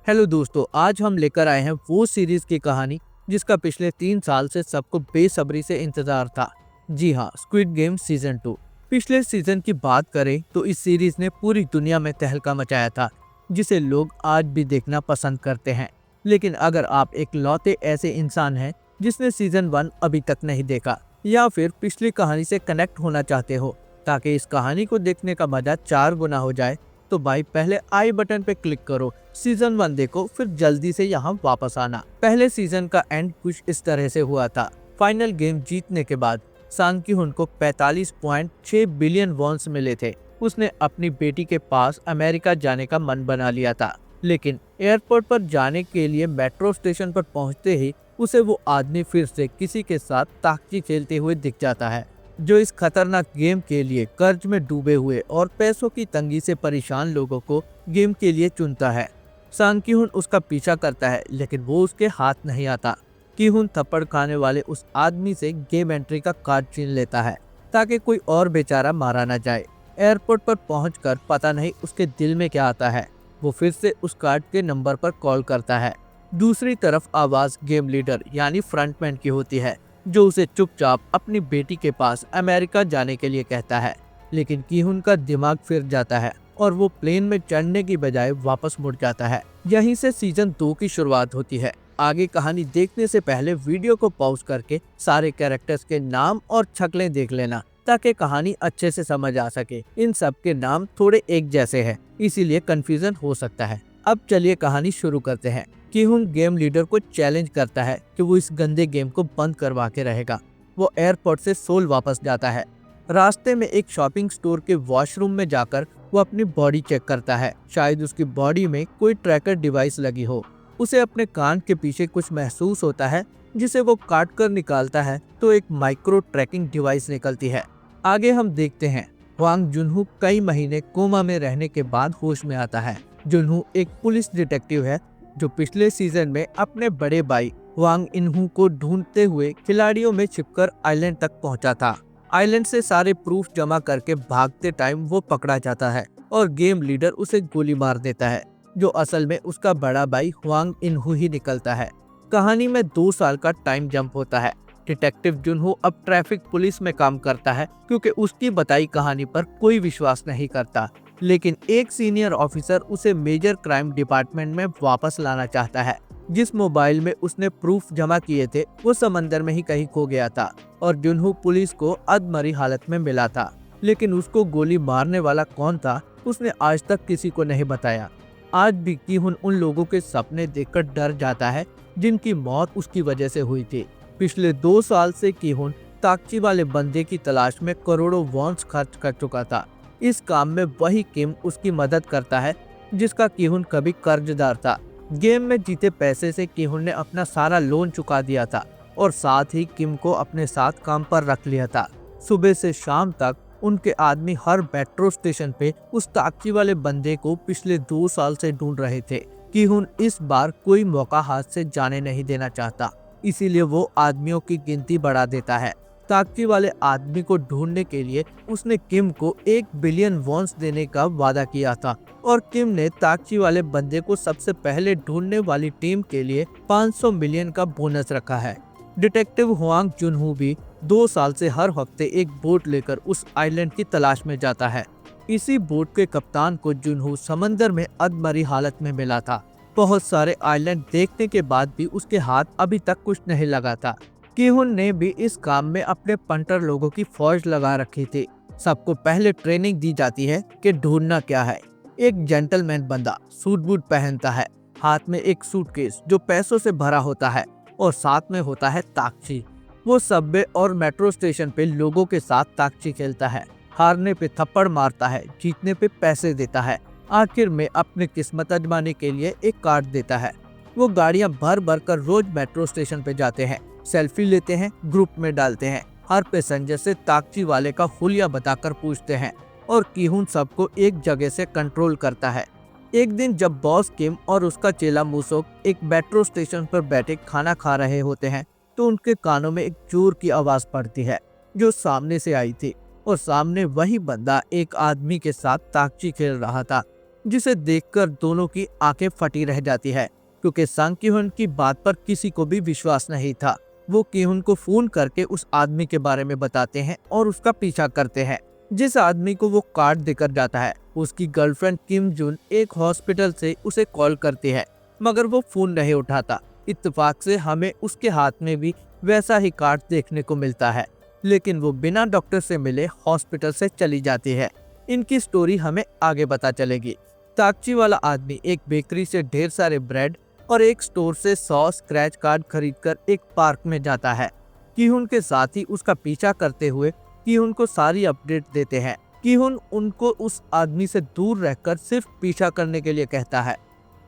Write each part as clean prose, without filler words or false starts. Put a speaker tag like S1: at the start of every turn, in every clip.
S1: Hello दोस्तों, आज हम लेकर आए हैं वो सीरीज की कहानी जिसका पिछले 3 साल से सबको बेसब्री से इंतजार था। जी हाँ, स्क्विड गेम सीजन 2। पिछले सीजन की बात करें तो इस सीरीज ने पूरी दुनिया में तहलका मचाया था, जिसे लोग आज भी देखना पसंद करते हैं। लेकिन अगर आप एक लौते ऐसे इंसान हैं जिसने सीजन 1 अभी तक नहीं देखा, या फिर पिछली कहानी से कनेक्ट होना चाहते हो ताकि इस कहानी को देखने का मजा 4 गुना हो जाए, तो भाई पहले आई बटन पे क्लिक करो, सीजन 1 देखो, फिर जल्दी से यहाँ वापस आना। पहले सीजन का एंड कुछ इस तरह से हुआ था। फाइनल गेम जीतने के बाद सांग की हुन को 45.6 बिलियन वॉन्स मिले थे। उसने अपनी बेटी के पास अमेरिका जाने का मन बना लिया था, लेकिन एयरपोर्ट पर जाने के लिए मेट्रो स्टेशन पर पहुंचते ही उसे वो आदमी फिर से किसी के साथ ताकची खेलते हुए दिख जाता है, जो इस खतरनाक गेम के लिए कर्ज में डूबे हुए और पैसों की तंगी से परेशान लोगों को गेम के लिए चुनता है। सांग की हुन उसका पीछा करता है, लेकिन वो उसके हाथ नहीं आता। की हुन थप्पड़ खाने वाले उस आदमी से गेम एंट्री का कार्ड छीन लेता है ताकि कोई और बेचारा मारा न जाए। एयरपोर्ट पर पहुंचकर पता नहीं उसके दिल में क्या आता है, वो फिर से उस कार्ड के नंबर पर कॉल करता है। दूसरी तरफ आवाज गेम लीडर यानी फ्रंटमैन की होती है, जो उसे चुपचाप अपनी बेटी के पास अमेरिका जाने के लिए कहता है। लेकिन कीहुन का दिमाग फिर जाता है और वो प्लेन में चढ़ने की बजाय वापस मुड़ जाता है। यहीं से सीजन 2 की शुरुआत होती है। आगे कहानी देखने से पहले वीडियो को पॉज करके सारे कैरेक्टर्स के नाम और शक्लें देख लेना, ताकि कहानी अच्छे से समझ आ सके। इन सब के नाम थोड़े एक जैसे हैं, इसीलिए कंफ्यूजन हो सकता है। अब चलिए कहानी शुरू करते हैं। कीहुन गेम लीडर को चैलेंज करता है कि वो इस गंदे गेम को बंद करवा के रहेगा। वो एयरपोर्ट से सोल वापस जाता है। रास्ते में एक शॉपिंग स्टोर के वॉशरूम में जाकर वो अपनी बॉडी चेक करता है। शायद उसकी बॉडी में कोई ट्रैकर डिवाइस लगी हो। उसे अपने कान के पीछे कुछ महसूस होता है, जिसे वो काट कर निकालता है तो एक माइक्रो ट्रैकिंग डिवाइस निकलती है। आगे हम देखते हैं हुआंग जुनहू कई महीने कोमा में रहने के बाद होश में आता है। जुनहू एक पुलिस डिटेक्टिव है जो पिछले सीजन में अपने बड़े भाई हुआंग इनहू को ढूंढते हुए खिलाड़ियों में छिपकर आइलैंड तक पहुंचा था। आइलैंड से सारे प्रूफ जमा करके भागते टाइम वो पकड़ा जाता है और गेम लीडर उसे गोली मार देता है, जो असल में उसका बड़ा भाई हुआंग इनहू ही निकलता है। कहानी में 2 साल का टाइम जंप होता है। डिटेक्टिव जुनहू अब ट्रैफिक पुलिस में काम करता है, क्योंकि उसकी बताई कहानी पर कोई विश्वास नहीं करता। लेकिन एक सीनियर ऑफिसर उसे मेजर क्राइम डिपार्टमेंट में वापस लाना चाहता है। जिस मोबाइल में उसने प्रूफ जमा किए थे वो समंदर में ही कहीं खो गया था और जुनहू पुलिस को अधमरी हालत में मिला था। लेकिन उसको गोली मारने वाला कौन था, उसने आज तक किसी को नहीं बताया। आज भी कीहुन उन लोगों के सपने देखकर डर जाता है जिनकी मौत उसकी वजह से हुई थी। पिछले 2 साल से कीहुन ताकची वाले बंदे की तलाश में करोड़ों वॉन्स खर्च कर चुका था। इस काम में वही किम उसकी मदद करता है, जिसका कीहुन कभी कर्जदार था। गेम में जीते पैसे से कीहुन ने अपना सारा लोन चुका दिया था और साथ ही किम को अपने साथ काम पर रख लिया था। सुबह से शाम तक उनके आदमी हर मेट्रो स्टेशन पे उस ताकची वाले बंदे को पिछले 2 साल से ढूंढ रहे थे। कीहुन इस बार कोई मौका हाथ से जाने नहीं देना चाहता, इसीलिए वो आदमियों की गिनती बढ़ा देता है। ताकची वाले आदमी को ढूंढने के लिए उसने किम को 1 बिलियन वॉन्स देने का वादा किया था और किम ने ताकची वाले बंदे को सबसे पहले ढूंढने वाली टीम के लिए 500 मिलियन का बोनस रखा है। डिटेक्टिव हुआंग जुनहू भी 2 साल से हर हफ्ते एक बोट लेकर उस आइलैंड की तलाश में जाता है। इसी बोट के कप्तान को जुनहू समंदर में अधमरी हालत में मिला था। बहुत सारे आइलैंड देखने के बाद भी उसके हाथ अभी तक कुछ नहीं लगा था। कीहुन ने भी इस काम में अपने पंटर लोगों की फौज लगा रखी थी। सबको पहले ट्रेनिंग दी जाती है कि ढूंढना क्या है। एक जेंटलमैन बंदा सूट बूट पहनता है, हाथ में एक सूटकेस जो पैसों से भरा होता है और साथ में होता है ताकची। वो सबवे और मेट्रो स्टेशन पे लोगों के साथ ताकची खेलता है। हारने पे थप्पड़ मारता है, जीतने पे पैसे देता है, आखिर में अपनी किस्मत आजमाने के लिए एक कार्ड देता है। वो गाड़ियां भर भर कर रोज मेट्रो स्टेशन पे जाते हैं, सेल्फी लेते हैं, ग्रुप में डालते हैं। हर पैसेंजर से ताकची वाले का हुलिया बताकर पूछते हैं और कीहुन सबको एक जगह से कंट्रोल करता है। एक दिन जब बॉस किम और उसका चेला मूसोक एक मेट्रो स्टेशन पर बैठे खाना खा रहे होते हैं, तो उनके कानों में एक जोर की आवाज पड़ती है जो सामने से आई थी और सामने वही बंदा एक आदमी के साथ ताकची खेल रहा था। जिसे देखकर दोनों की आंखें फटी रह जाती है, क्योंकि संग की-हुन की बात पर किसी को भी विश्वास नहीं था। वो की-हुन को फोन करके उस आदमी के बारे में बताते हैं और उसका पीछा करते हैं। जिस आदमी को वो कार्ड देकर जाता है, उसकी गर्लफ्रेंड किम जुन एक हॉस्पिटल से उसे कॉल करती है, मगर वो फोन नहीं उठाता। इत्तेफाक से हमें उसके हाथ में भी वैसा ही कार्ड देखने को मिलता है, लेकिन वो बिना डॉक्टर से मिले हॉस्पिटल से चली जाती है। इनकी स्टोरी हमें आगे पता चलेगी। ताकची वाला आदमी एक बेकरी से ढेर सारे ब्रेड और एक स्टोर से 100 स्क्रैच कार्ड खरीदकर एक पार्क में जाता है। की-हुन के साथ ही उसका पीछा करते हुए की-हुन को सारी अपडेट देते हैं। की-हुन उनको उस आदमी से दूर रहकर सिर्फ पीछा करने के लिए कहता है।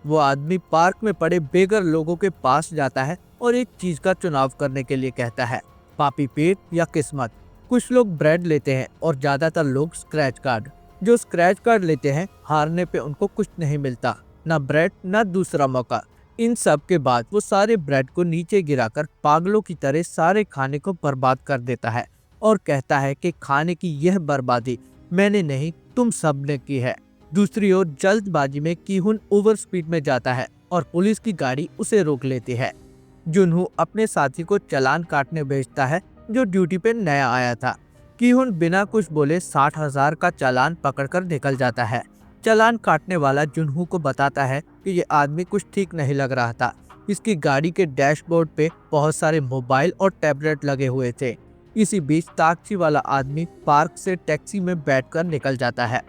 S1: वो आदमी पार्क में पड़े बेघर लोगों के पास जाता है और एक चीज का चुनाव करने के लिए कहता है, पापी पेट या किस्मत। कुछ लोग ब्रेड लेते हैं और ज्यादातर लोग स्क्रैच कार्ड। जो स्क्रैच कार्ड लेते हैं, हारने पे उनको कुछ नहीं मिलता, ना ब्रेड ना दूसरा मौका। इन सब के बाद वो सारे ब्रेड को नीचे गिराकर पागलों की तरह सारे खाने को बर्बाद कर देता है और कहता है कि खाने की यह बर्बादी मैंने नहीं, तुम सब ने की है। दूसरी ओर जल्दबाजी में की-हुन ओवर स्पीड में जाता है और पुलिस की गाड़ी उसे रोक लेती है। जुनहू अपने साथी को चालान काटने भेजता है, जो ड्यूटी पे नया आया था। की-हुन बिना कुछ बोले 60,000 का चालान पकड़कर निकल जाता है। चालान काटने वाला जुनहू को बताता है कि ये आदमी कुछ ठीक नहीं लग रहा था। इसकी गाड़ी के डैशबोर्ड पे बहुत सारे मोबाइल और टैबलेट लगे हुए थे। इसी बीच ताकची वाला आदमी पार्क से टैक्सी में बैठकर निकल जाता है।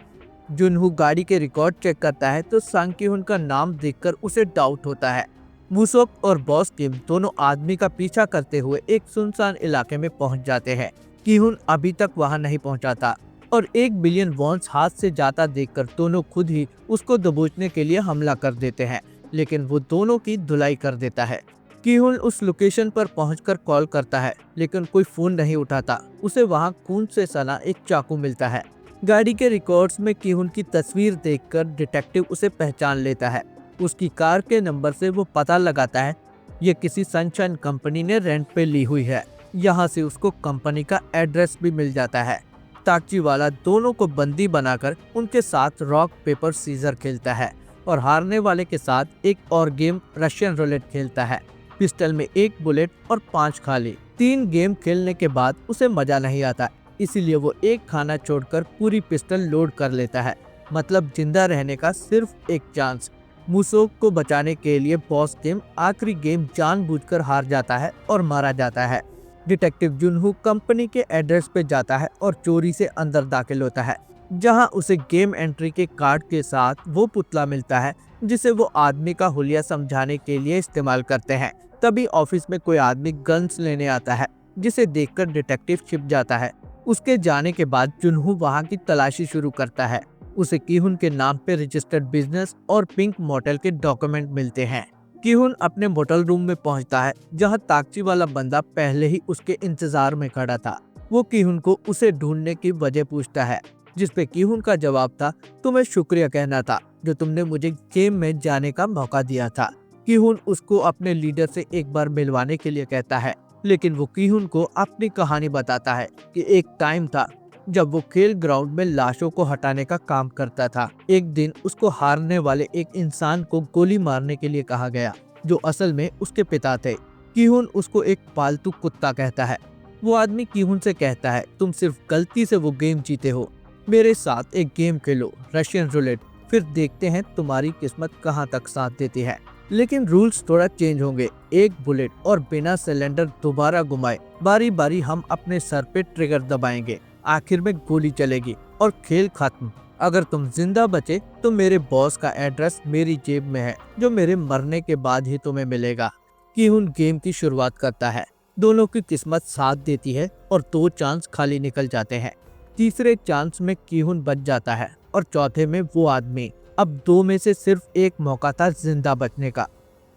S1: जुनहू गाड़ी के रिकॉर्ड चेक करता है तो सांग की-हुन का नाम देखकर उसे डाउट होता है। मुसोक और बॉस किम दोनों आदमी का पीछा करते हुए एक सुनसान इलाके में पहुंच जाते हैं। की-हुन अभी तक वहां नहीं पहुंचा था और 1 बिलियन वॉन्स हाथ से जाता देखकर दोनों खुद ही उसको दबोचने के लिए हमला कर देते हैं, लेकिन वो दोनों की धुलाई कर देता है। की-हुन उस लोकेशन पर पहुंचकर कॉल करता है, लेकिन कोई फोन नहीं उठाता। उसे वहां खून से सना एक चाकू मिलता है। गाड़ी के रिकॉर्ड्स में की-हुन की तस्वीर देखकर डिटेक्टिव उसे पहचान लेता है। उसकी कार के नंबर से वो पता लगाता है ये किसी सनशाइन कंपनी ने रेंट पे ली हुई है। यहाँ से उसको कंपनी का एड्रेस भी मिल जाता है। ताकची वाला दोनों को बंदी बनाकर उनके साथ रॉक पेपर सीजर खेलता है और हारने वाले के साथ एक और गेम रशियन रूलेट खेलता है। पिस्टल में 1 बुलेट और 5 खाली। 3 गेम खेलने के बाद उसे मजा नहीं आता, इसीलिए वो एक खाना छोड़कर पूरी पिस्टल लोड कर लेता है। मतलब जिंदा रहने का सिर्फ एक चांस। मुसोक को बचाने के लिए बॉस किम आखिरी गेम जानबूझकर हार जाता है और मारा जाता है। डिटेक्टिव जुनहू कंपनी के एड्रेस पे जाता है और चोरी से अंदर दाखिल होता है, जहां उसे गेम एंट्री के कार्ड के साथ वो पुतला मिलता है जिसे वो आदमी का हुलिया समझाने के लिए इस्तेमाल करते हैं। तभी ऑफिस में कोई आदमी गन्स लेने आता है, जिसे देखकर डिटेक्टिव छिप जाता है। उसके जाने के बाद जुनहू वहां की तलाशी शुरू करता है। उसे की-हुन के नाम पे रजिस्टर्ड बिजनेस और पिंक मोटेल के डॉक्यूमेंट मिलते हैं। की-हुन अपने मोटेल रूम में पहुंचता है, जहां ताकची वाला बंदा पहले ही उसके इंतजार में खड़ा था। वो की-हुन को उसे ढूंढने की वजह पूछता है, जिसपे की-हुन का जवाब था, तुम्हें शुक्रिया कहना था जो तुमने मुझे गेम में जाने का मौका दिया था। की-हुन उसको अपने लीडर से एक बार मिलवाने के लिए कहता है, लेकिन वो की-हुन को अपनी कहानी बताता है कि एक टाइम था जब वो खेल ग्राउंड में लाशों को हटाने का काम करता था। एक दिन उसको हारने वाले एक इंसान को गोली मारने के लिए कहा गया, जो असल में उसके पिता थे। की-हुन उसको एक पालतू कुत्ता कहता है। वो आदमी की-हुन से कहता है, तुम सिर्फ गलती से वो गेम जीते हो, मेरे साथ एक गेम खेलो, रशियन रूलेट, फिर देखते हैं तुम्हारी किस्मत कहाँ तक साथ देती है। लेकिन रूल्स थोड़ा चेंज होंगे। 1 बुलेट और बिना सिलेंडर दोबारा घुमाए बारी बारी हम अपने सर पे ट्रिगर दबाएंगे, आखिर में गोली चलेगी और खेल खत्म। अगर तुम जिंदा बचे तो मेरे बॉस का एड्रेस मेरी जेब में है, जो मेरे मरने के बाद ही तुम्हें मिलेगा। की-हुन गेम की शुरुआत करता है। दोनों की किस्मत साथ देती है और 2 चांस खाली निकल जाते हैं। तीसरे चांस में की-हुन बच जाता है और चौथे में वो आदमी। अब 2 में से सिर्फ एक मौका था जिंदा बचने का।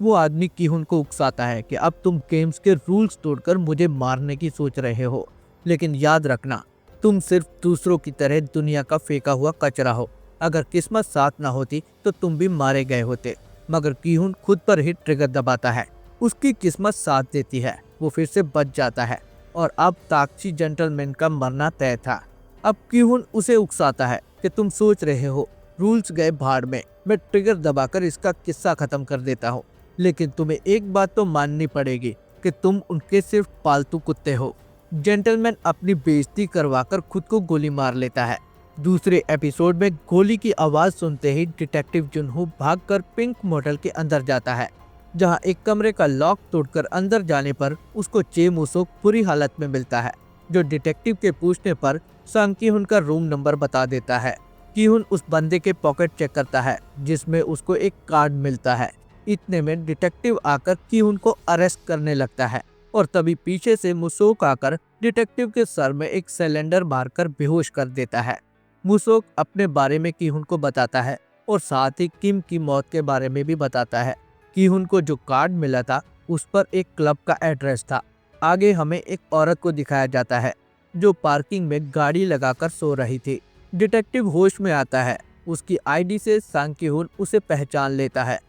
S1: वो आदमी की-हुन को उकसाता है कि अब तुम गेम्स के रूल्स तोड़कर मुझे मारने की सोच रहे हो, लेकिन याद रखना तुम सिर्फ दूसरों की तरह दुनिया का फेंका हुआ कचरा हो। अगर किस्मत साथ ना होती तो तुम भी मारे गए होते। मगर की-हुन खुद पर ही ट्रिगर दबाता है। उसकी किस्मत साथ देती है, वो फिर से बच जाता है और अब ताकची जेंटलमैन का मरना तय था। अब की-हुन उसे उकसाता है कि तुम सोच रहे हो रूल्स गए भाड़ में, मैं ट्रिगर दबाकर इसका किस्सा खत्म कर देता हूँ। लेकिन तुम्हें एक बात तो माननी पड़ेगी कि तुम उनके सिर्फ पालतू कुत्ते हो। जेंटलमैन अपनी बेइज्जती करवाकर खुद को गोली मार लेता है। दूसरे एपिसोड में गोली की आवाज सुनते ही डिटेक्टिव जुनहो भागकर पिंक मोटल के अंदर जाता है, जहां एक कमरे का लॉक तोड़कर अंदर जाने पर उसको चे मुसोक बुरी हालत में मिलता है, जो डिटेक्टिव के पूछने पर सांग की-हुन का रूम नंबर बता देता है। की-हुन उस बंदे के पॉकेट चेक करता है, जिसमें उसको एक कार्ड मिलता है। इतने में डिटेक्टिव आकर की-हुन को अरेस्ट करने लगता है और तभी पीछे से मुसोक आकर डिटेक्टिव के सर में एक सिलेंडर मारकर बेहोश कर देता है। मुसोक अपने बारे में की-हुन को बताता है और साथ ही किम की मौत के बारे में भी बताता है। की-हुन को जो कार्ड मिला था उस पर एक क्लब का एड्रेस था। आगे हमें एक औरत को दिखाया जाता है जो पार्किंग में गाड़ी लगाकर सो रही थी। डिटेक्टिव होश में आता है। उसकी आईडी से सांग की-हुन उसे पहचान लेता है।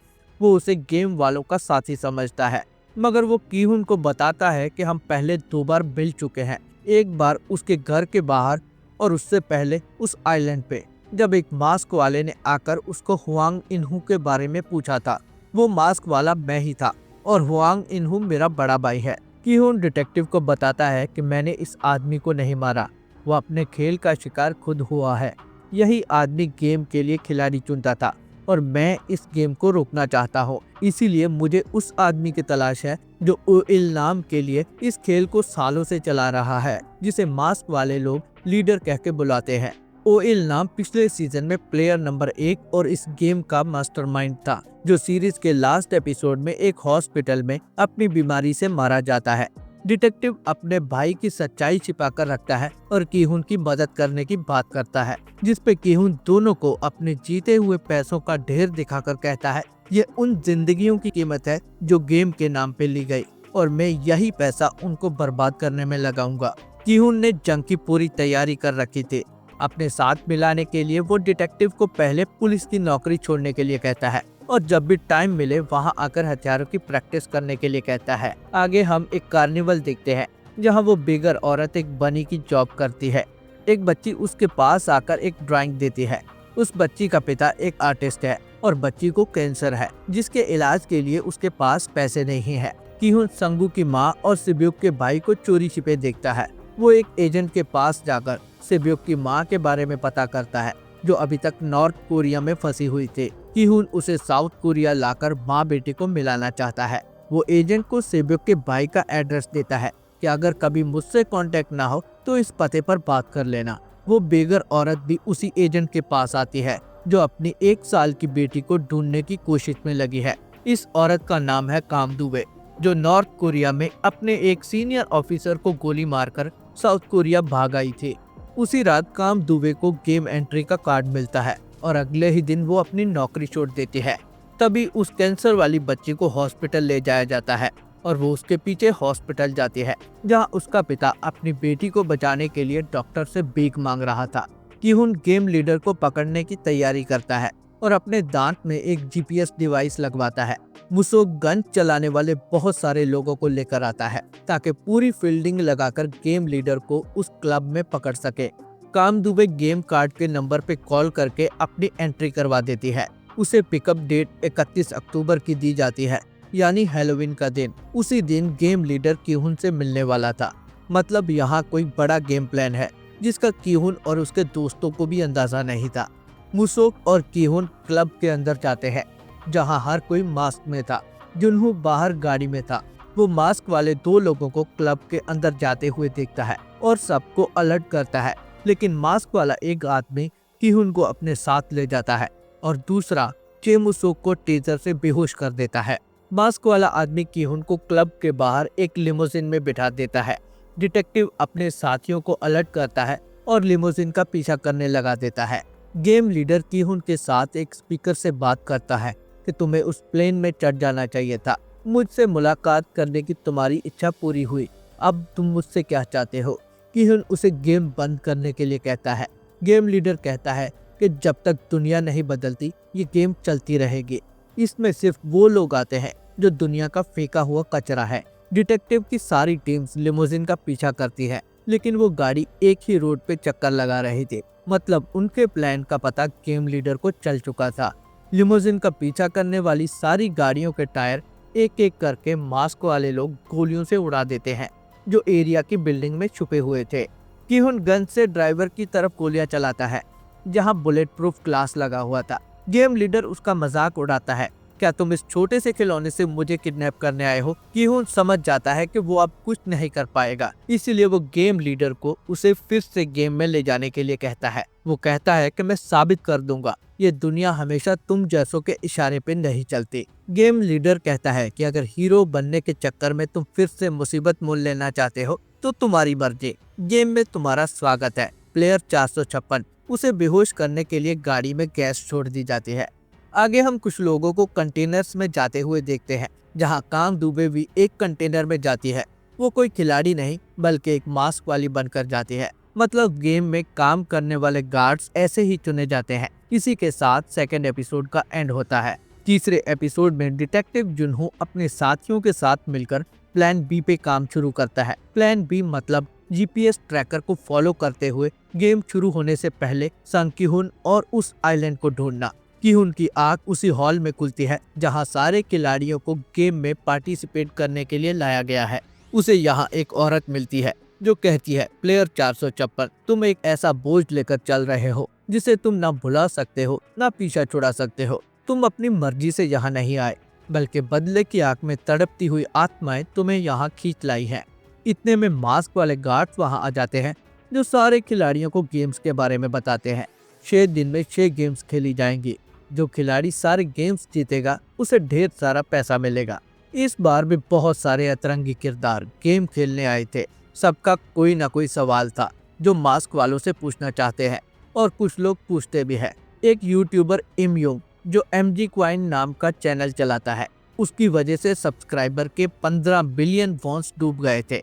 S1: वो उसे गेम वालों का साथी समझता है, मगर वो की-हुन को बताता है कि हम पहले 2 बार मिल चुके हैं, एक बार उसके घर के बाहर और उससे पहले उस आइलैंड पे, जब एक मास्क वाले ने आकर उसको हुआंग इनहू के बारे में पूछा था। वो मास्क वाला मैं ही था और हुआंग इनहू मेरा बड़ा भाई है। की-हुन डिटेक्टिव को बताता है कि मैंने इस आदमी को नहीं मारा, वो अपने खेल का शिकार खुद हुआ है। यही आदमी गेम के लिए खिलाड़ी चुनता था और मैं इस गेम को रोकना चाहता हूँ। इसीलिए मुझे उस आदमी की तलाश है जो ओइल नाम के लिए इस खेल को सालों से चला रहा है, जिसे मास्क वाले लोग लीडर कह के बुलाते हैं। ओइल नाम पिछले सीजन में प्लेयर नंबर 1 और इस गेम का मास्टरमाइंड था, जो सीरीज के लास्ट एपिसोड में एक हॉस्पिटल में अपनी बीमारी से मारा जाता है। डिटेक्टिव अपने भाई की सच्चाई छिपाकर रखता है और की-हुन की मदद करने की बात करता है, जिसपे की-हुन दोनों को अपने जीते हुए पैसों का ढेर दिखाकर कहता है, ये उन जिंदगियों की कीमत है जो गेम के नाम पे ली गई और मैं यही पैसा उनको बर्बाद करने में लगाऊंगा। की-हुन ने जंग की पूरी तैयारी कर रखी थी। अपने साथ मिलाने के लिए वो डिटेक्टिव को पहले पुलिस की नौकरी छोड़ने के लिए कहता है और जब भी टाइम मिले वहां आकर हथियारों की प्रैक्टिस करने के लिए कहता है। आगे हम एक कार्निवल देखते हैं जहां वो बेगर औरत एक बनी की जॉब करती है। एक बच्ची उसके पास आकर एक ड्राइंग देती है। उस बच्ची का पिता एक आर्टिस्ट है और बच्ची को कैंसर है, जिसके इलाज के लिए उसके पास पैसे नहीं है। की-हुन संगू की माँ और सिब्यूक के भाई को चोरी छिपे देखता है। वो एक एजेंट के पास जाकर सिब्यूक की माँ के बारे में पता करता है, जो अभी तक नॉर्थ कोरिया में फंसी हुई थी। की-हुन उसे साउथ कोरिया लाकर माँ बेटे को मिलाना चाहता है। वो एजेंट को सिब्यूक के भाई का एड्रेस देता है कि अगर कभी मुझसे कांटेक्ट ना हो तो इस पते पर बात कर लेना। वो बेगर औरत भी उसी एजेंट के पास आती है, जो अपनी 1 साल की बेटी को ढूंढने की कोशिश में लगी है। इस औरत का नाम है काम दुबे, जो नॉर्थ कोरिया में अपने एक सीनियर ऑफिसर को गोली मारकर साउथ कोरिया भाग आई थी। उसी रात काम दुबे को गेम एंट्री का कार्ड मिलता है और अगले ही दिन वो अपनी नौकरी छोड़ देती है। तभी उस कैंसर वाली बच्ची को हॉस्पिटल ले जाया जाता है और वो उसके पीछे हॉस्पिटल जाती है, जहां उसका पिता अपनी बेटी को बचाने के लिए डॉक्टर से भीख मांग रहा था। की-हुन गेम लीडर को पकड़ने की तैयारी करता है और अपने दांत में एक जीपीएस डिवाइस लगवाता है। मुसोक गन चलाने वाले बहुत सारे लोगों को लेकर आता है ताकि पूरी फील्डिंग लगाकर गेम लीडर को उस क्लब में पकड़ सके। काम दुबे गेम कार्ड के नंबर पे कॉल करके अपनी एंट्री करवा देती है। उसे पिकअप डेट 31 अक्टूबर की दी जाती है, यानी हैलोवीन का दिन। उसी दिन गेम लीडर की-हुन से मिलने वाला था। मतलब यहाँ कोई बड़ा गेम प्लान है जिसका की-हुन और उसके दोस्तों को भी अंदाजा नहीं था। मुसोक और की-हुन क्लब के अंदर जाते हैं, जहाँ हर कोई मास्क में था। जुनहो बाहर गाड़ी में था। वो मास्क वाले 2 लोगों को क्लब के अंदर जाते हुए देखता है और सबको अलर्ट करता है, लेकिन मास्क वाला एक आदमी की-हुन को अपने साथ ले जाता है और दूसरा चे मुसोक को टेजर से बेहोश कर देता है। मास्क वाला आदमी की-हुन को क्लब के बाहर एक लिमोजिन में बिठा देता है। डिटेक्टिव अपने साथियों को अलर्ट करता है और लिमोजिन का पीछा करने लगा देता है। गेम लीडर की-हुन के साथ एक स्पीकर से बात करता है कि तुम्हें उस प्लेन में चढ़ जाना चाहिए था। मुझसे मुलाकात करने की तुम्हारी इच्छा पूरी हुई, अब तुम मुझसे क्या चाहते हो? की-हुन उसे गेम बंद करने के लिए कहता है। गेम लीडर कहता है कि जब तक दुनिया नहीं बदलती ये गेम चलती रहेगी। इसमें सिर्फ वो लोग आते हैं जो दुनिया का फेंका हुआ कचरा है। डिटेक्टिव की सारी टीम्स लिमोजिन का पीछा करती है, लेकिन वो गाड़ी एक ही रोड पे चक्कर लगा रही थी। मतलब उनके प्लान का पता गेम लीडर को चल चुका था। लिमोजिन का पीछा करने वाली सारी गाड़ियों के टायर एक एक करके मास्क वाले लोग गोलियों से उड़ा देते हैं जो एरिया की बिल्डिंग में छुपे हुए थे। किहुन गन से ड्राइवर की तरफ गोलियां चलाता है जहां बुलेट प्रूफ ग्लास लगा हुआ था। गेम लीडर उसका मजाक उड़ाता है, क्या तुम इस छोटे से खिलौने से मुझे किडनैप करने आए हो? किहुन समझ जाता है कि वो अब कुछ नहीं कर पाएगा, इसीलिए वो गेम लीडर को उसे फिर से गेम में ले जाने के लिए कहता है। वो कहता है कि मैं साबित कर दूंगा, ये दुनिया हमेशा तुम जैसों के इशारे पे नहीं चलती। गेम लीडर कहता है कि अगर हीरो बनने के चक्कर में तुम फिर से मुसीबत मोल लेना चाहते हो तो तुम्हारी मर्जी, गेम में तुम्हारा स्वागत है। प्लेयर 456। उसे बेहोश करने के लिए गाड़ी में गैस छोड़ दी जाती है। आगे हम कुछ लोगों को कंटेनर्स में जाते हुए देखते हैं, जहां कांग दुबे भी एक कंटेनर में जाती है। वो कोई खिलाड़ी नहीं बल्कि एक मास्क वाली बनकर जाती है। मतलब गेम में काम करने वाले गार्ड्स ऐसे ही चुने जाते हैं। इसी के साथ सेकंड एपिसोड का एंड होता है। तीसरे एपिसोड में डिटेक्टिव जुनहो अपने साथियों के साथ मिलकर प्लान बी पे काम शुरू करता है। प्लान बी मतलब जीपीएस ट्रैकर को फॉलो करते हुए गेम शुरू होने से पहले संग किहुन और उस आइलैंड को ढूंढना। किहुन की आंख उसी हॉल में खुलती है जहां सारे खिलाड़ियों को गेम में पार्टिसिपेट करने के लिए लाया गया है। उसे यहाँ एक औरत मिलती है जो कहती है, प्लेयर 456, तुम एक ऐसा बोझ लेकर चल रहे हो जिसे तुम ना भुला सकते हो ना पीछा छुड़ा सकते हो। तुम अपनी मर्जी से यहाँ नहीं आए बल्कि बदले की आग में तड़पती हुई आत्माएं तुम्हें यहाँ खींच लाई है। इतने में मास्क वाले गार्ड्स वहाँ आ जाते हैं जो सारे खिलाड़ियों को गेम्स के बारे में बताते हैं। 6 दिन में 6 गेम्स खेली जाएंगी। जो खिलाड़ी सारे गेम्स जीतेगा उसे ढेर सारा पैसा मिलेगा। इस बार भी बहुत सारे अतरंगी किरदार गेम खेलने आए थे। सबका कोई ना कोई सवाल था जो मास्क वालों से पूछना चाहते हैं और कुछ लोग पूछते भी हैं। एक यूट्यूबर इमयोंग जो MG क्वाइन नाम का चैनल चलाता है, उसकी वजह से सब्सक्राइबर के 15 बिलियन वॉन्स डूब गए थे।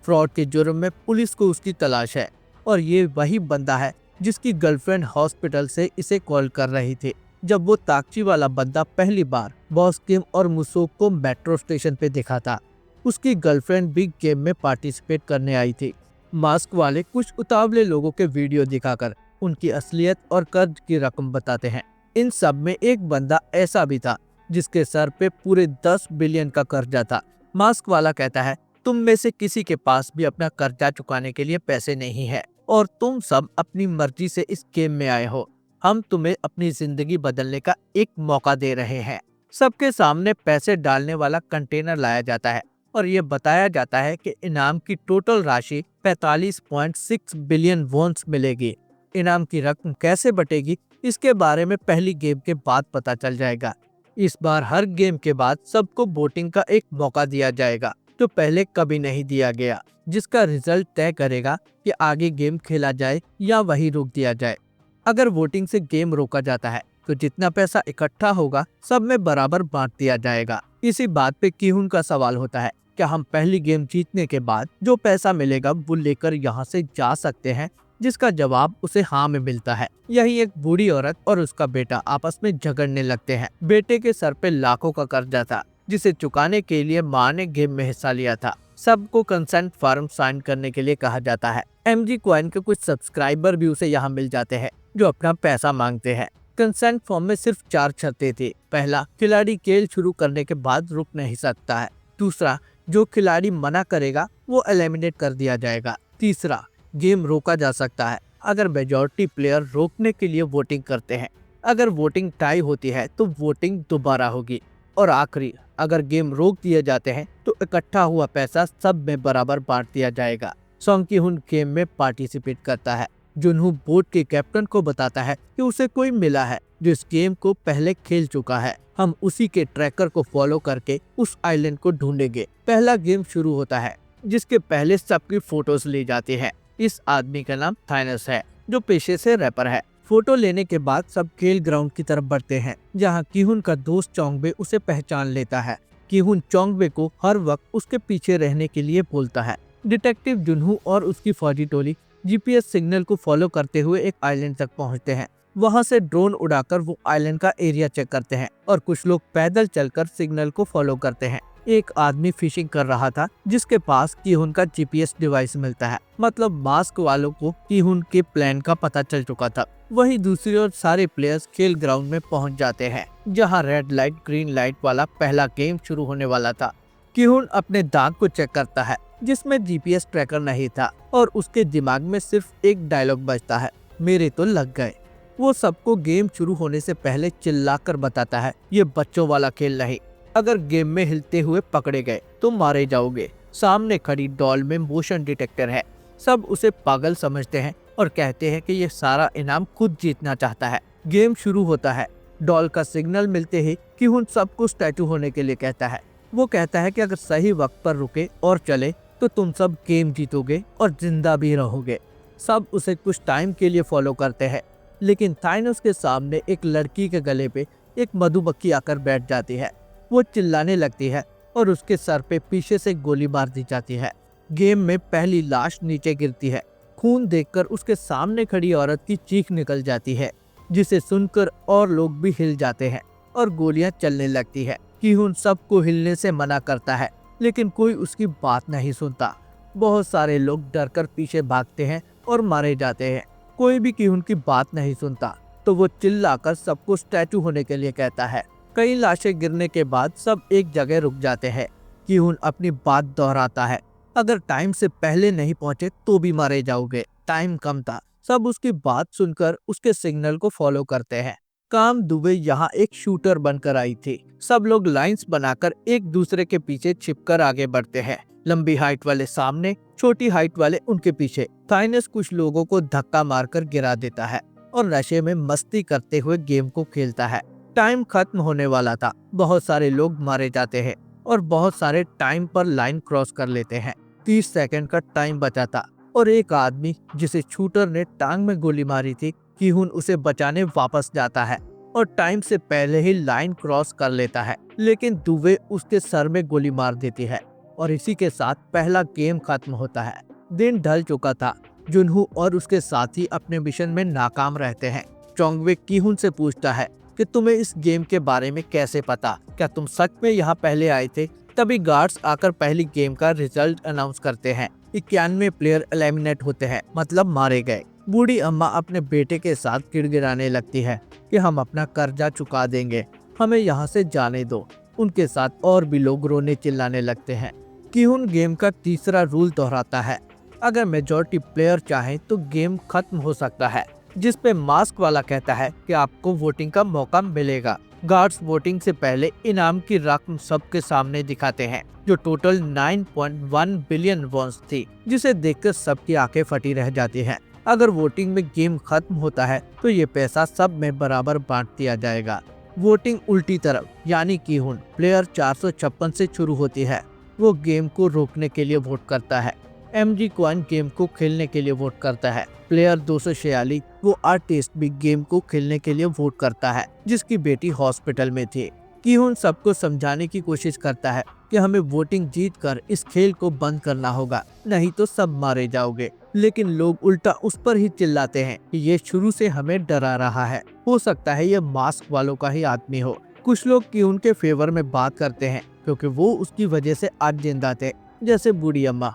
S1: फ्रॉड के जुर्म में पुलिस को उसकी तलाश है और ये वही बंदा है जिसकी गर्लफ्रेंड हॉस्पिटल से इसे कॉल कर रही थी जब वो ताकची वाला बंदा पहली बार बॉस किम और मुसोक को मेट्रो स्टेशन पे देखा था। उसकी गर्लफ्रेंड भी गेम में पार्टिसिपेट करने आई थी। मास्क वाले कुछ उतावले लोगों के वीडियो दिखाकर उनकी असलियत और कर्ज की रकम बताते हैं। इन सब में एक बंदा ऐसा भी था जिसके सर पे पूरे 10 बिलियन का कर्जा था। मास्क वाला कहता है, तुम में से किसी के पास भी अपना कर्जा चुकाने के लिए पैसे नहीं है और तुम सब अपनी मर्जी से इस गेम में आए हो। हम तुम्हें अपनी जिंदगी बदलने का एक मौका दे रहे हैं। सबके सामने पैसे डालने वाला कंटेनर लाया जाता है और ये बताया जाता है कि इनाम की टोटल राशि 45.6 बिलियन वॉन्स मिलेगी। इनाम की रकम कैसे बटेगी इसके बारे में पहली गेम के बाद पता चल जाएगा। इस बार हर गेम के बाद सबको वोटिंग का एक मौका दिया जाएगा जो पहले कभी नहीं दिया गया, जिसका रिजल्ट तय करेगा कि आगे गेम खेला जाए या वही रोक दिया जाए। अगर वोटिंग से गेम रोका जाता है तो जितना पैसा इकट्ठा होगा सब में बराबर बांट दिया जाएगा। इसी बात पे किहुन का सवाल होता है, क्या हम पहली गेम जीतने के बाद जो पैसा मिलेगा वो लेकर यहाँ से जा सकते हैं? जिसका जवाब उसे हाँ में मिलता है। यही एक बूढ़ी औरत और उसका बेटा आपस में झगड़ने लगते हैं। बेटे के सर पे लाखों का कर्जा था जिसे चुकाने के लिए माँ ने गेम में हिस्सा लिया था। सबको कंसेंट फॉर्म साइन करने के लिए कहा जाता है। MG क्वाइन के कुछ सब्सक्राइबर भी उसे यहाँ मिल जाते हैं जो अपना पैसा मांगते हैं। कंसेंट फॉर्म में सिर्फ 4 शर्तें थी। पहला, खिलाड़ी खेल शुरू करने के बाद रुक नहीं सकता है। दूसरा, जो खिलाड़ी मना करेगा वो एलिमिनेट कर दिया जाएगा। तीसरा, गेम रोका जा सकता है अगर मेजॉरिटी प्लेयर रोकने के लिए वोटिंग करते हैं। अगर वोटिंग टाई होती है तो वोटिंग दोबारा होगी। और आखिरी, अगर गेम रोक दिए जाते हैं तो इकट्ठा हुआ पैसा सब में बराबर बांट दिया जाएगा। सोंग की-हुन गेम में पार्टिसिपेट करता है। जुनहो बोट के कैप्टन को बताता है कि उसे कोई मिला है जो इस गेम को पहले खेल चुका है। हम उसी के ट्रैकर को फॉलो करके उस आइलैंड को ढूंढेंगे। पहला गेम शुरू होता है जिसके पहले सबकी फोटोज ली जाती है। इस आदमी का नाम थाइनस है जो पेशे से रैपर है। फोटो लेने के बाद सब खेल ग्राउंड की तरफ बढ़ते हैं जहां किहुन का दोस्त चोंगबे उसे पहचान लेता है। किहुन चोंगबे को हर वक्त उसके पीछे रहने के लिए बोलता है। डिटेक्टिव जुनहो और उसकी फौजी टोली GPS सिग्नल को फॉलो करते हुए एक आइलैंड तक पहुंचते हैं। वहां से ड्रोन उड़ाकर वो आइलैंड का एरिया चेक करते हैं और कुछ लोग पैदल चलकर सिग्नल को फॉलो करते हैं। एक आदमी फिशिंग कर रहा था जिसके पास कीहुन का जीपीएस डिवाइस मिलता है। मतलब मास्क वालों को कीहुन के प्लान का पता चल चुका था। वहीं दूसरी ओर सारे प्लेयर्स खेल ग्राउंड में पहुंच जाते हैं, जहां रेड लाइट ग्रीन लाइट वाला पहला गेम शुरू होने वाला था। कीहुन अपने दांत को चेक करता है जिसमें जीपीएस ट्रैकर नहीं था और उसके दिमाग में सिर्फ एक डायलॉग बजता है, मेरे तो लग गए। वो सबको गेम शुरू होने से पहले चिल्लाकर बताता है, ये बच्चों वाला खेल नहीं, अगर गेम में हिलते हुए पकड़े गए तो मारे जाओगे। सामने खड़ी डॉल में मोशन डिटेक्टर है। सब उसे पागल समझते हैं और कहते हैं कि ये सारा इनाम खुद जीतना चाहता है। गेम शुरू होता है। डॉल का सिग्नल मिलते ही कीहुन सबको स्टैचू होने के लिए कहता है। वो कहता है कि अगर सही वक्त पर रुके और चले तो तुम सब गेम जीतोगे और जिंदा भी रहोगे। सब उसे कुछ टाइम के लिए फॉलो करते हैं, लेकिन थाइनोस के सामने एक लड़की के गले पे एक मधुमक्खी आकर बैठ जाती है। वो चिल्लाने लगती है और उसके सर पे पीछे से गोली मार दी जाती है। गेम में पहली लाश नीचे गिरती है। खून देखकर उसके सामने खड़ी औरत की चीख निकल जाती है, जिसे सुनकर और लोग भी हिल जाते हैं और गोलियां चलने लगती है। कीहुन सबको हिलने से मना करता है, लेकिन कोई उसकी बात नहीं सुनता। बहुत सारे लोग डरकर पीछे भागते हैं और मारे जाते हैं। कोई भी कीहुन की बात नहीं सुनता, तो वो चिल्लाकर सबको स्टैचू होने के लिए कहता है। कई लाशें गिरने के बाद सब एक जगह रुक जाते हैं। कीहुन अपनी बात दोहराता है, अगर टाइम से पहले नहीं पहुंचे तो भी मारे जाओगे। टाइम कम था। सब उसकी बात सुनकर उसके सिग्नल को फॉलो करते हैं। काम दुबे यहाँ एक शूटर बनकर आई थी। सब लोग लाइंस बनाकर एक दूसरे के पीछे छिपकर आगे बढ़ते हैं। लंबी हाइट वाले सामने, छोटी हाइट वाले उनके पीछे। थाइनस कुछ लोगों को धक्का मारकर गिरा देता है और नशे में मस्ती करते हुए गेम को खेलता है। टाइम खत्म होने वाला था। बहुत सारे लोग मारे जाते हैं और बहुत सारे टाइम पर लाइन क्रॉस कर लेते हैं। 30 सेकंड का टाइम बचा था और एक आदमी जिसे शूटर ने टांग में गोली मारी थी, कीहुन उसे बचाने वापस जाता है और टाइम से पहले ही लाइन क्रॉस कर लेता है, लेकिन दुबे उसके सर में गोली मार देती है और इसी के साथ पहला गेम खत्म होता है। दिन ढल चुका था। जुनहू और उसके साथी अपने मिशन में नाकाम रहते हैं। चोंगवे कीहुन से पूछता है कि तुम्हें इस गेम के बारे में कैसे पता? क्या तुम सच में यहाँ पहले आए थे? तभी गार्ड्स आकर पहली गेम का रिजल्ट अनाउंस करते हैं। 91 प्लेयर एलिमिनेट होते हैं, मतलब मारे गए। बूढ़ी अम्मा अपने बेटे के साथ गिड़गिड़ाने लगती है कि हम अपना कर्जा चुका देंगे, हमें यहाँ से जाने दो। उनके साथ और भी लोग रोने चिल्लाने लगते हैं। कीहुन गेम का तीसरा रूल दोहराता है, अगर मेजॉरिटी प्लेयर चाहे तो गेम खत्म हो सकता है, जिस पे मास्क वाला कहता है कि आपको वोटिंग का मौका मिलेगा। गार्ड्स वोटिंग से पहले इनाम की रकम सबके सामने दिखाते हैं, जो टोटल 9.1 बिलियन वॉन्स थी, जिसे देखकर सबकी आंखें फटी रह जाती हैं। अगर वोटिंग में गेम खत्म होता है तो ये पैसा सब में बराबर बांट दिया जाएगा। वोटिंग उल्टी तरफ, यानी कीहुन प्लेयर 456 से शुरू होती है। वो गेम को रोकने के लिए वोट करता है। MG क्वाइन गेम को खेलने के लिए वोट करता है। प्लेयर 246 वो आर्टिस्ट भी गेम को खेलने के लिए वोट करता है, जिसकी बेटी हॉस्पिटल में थी। कीहुन सबको समझाने की कोशिश करता है कि हमें वोटिंग जीतकर इस खेल को बंद करना होगा, नहीं तो सब मारे जाओगे। लेकिन लोग उल्टा उस पर ही चिल्लाते हैं कि ये शुरू से हमें डरा रहा है, हो सकता है ये मास्क वालों का ही आदमी हो। कुछ लोग कीहुन के फेवर में बात करते हैं क्योंकि वो उसकी वजह से आज जिंदा थे, जैसे बूढ़ी अम्मा।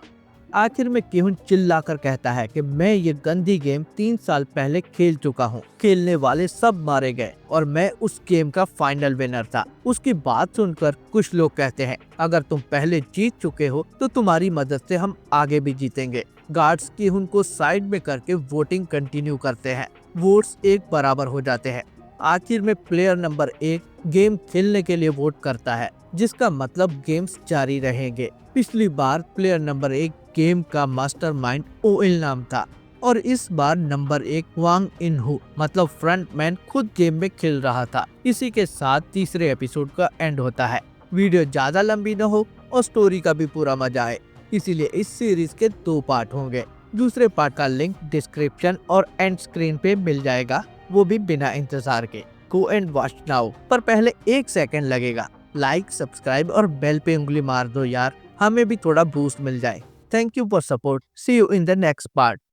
S1: आखिर में कीहुन चिल्लाकर कहता है कि मैं ये गंदी गेम 3 साल पहले खेल चुका हूँ। खेलने वाले सब मारे गए और मैं उस गेम का फाइनल विनर था। उसकी बात सुनकर कुछ लोग कहते हैं, अगर तुम पहले जीत चुके हो तो तुम्हारी मदद से हम आगे भी जीतेंगे। गार्ड्स कीहुन को साइड में करके वोटिंग कंटिन्यू करते हैं। वोट्स एक बराबर हो जाते हैं। आखिर में प्लेयर नंबर 1 गेम खेलने के लिए वोट करता है, जिसका मतलब गेम्स जारी रहेंगे। पिछली बार प्लेयर नंबर 1 गेम का मास्टरमाइंड ओइल नाम था और इस बार नंबर 1 वांग इनहू मतलब फ्रंटमैन खुद गेम में खेल रहा था। इसी के साथ तीसरे एपिसोड का एंड होता है। वीडियो ज्यादा लंबी न हो और स्टोरी का भी पूरा मजा आए, इसीलिए इस सीरीज के 2 पार्ट होंगे। दूसरे पार्ट का लिंक डिस्क्रिप्शन और एंड स्क्रीन पे मिल जाएगा, वो भी बिना इंतजार के। गो एंड वॉच नाउ, पर पहले 1 सेकंड लगेगा। लाइक, सब्सक्राइब और बेल पे उंगली मार दो यार, हमें भी थोड़ा बूस्ट मिल जाए। Thank you for support. See you in the next part.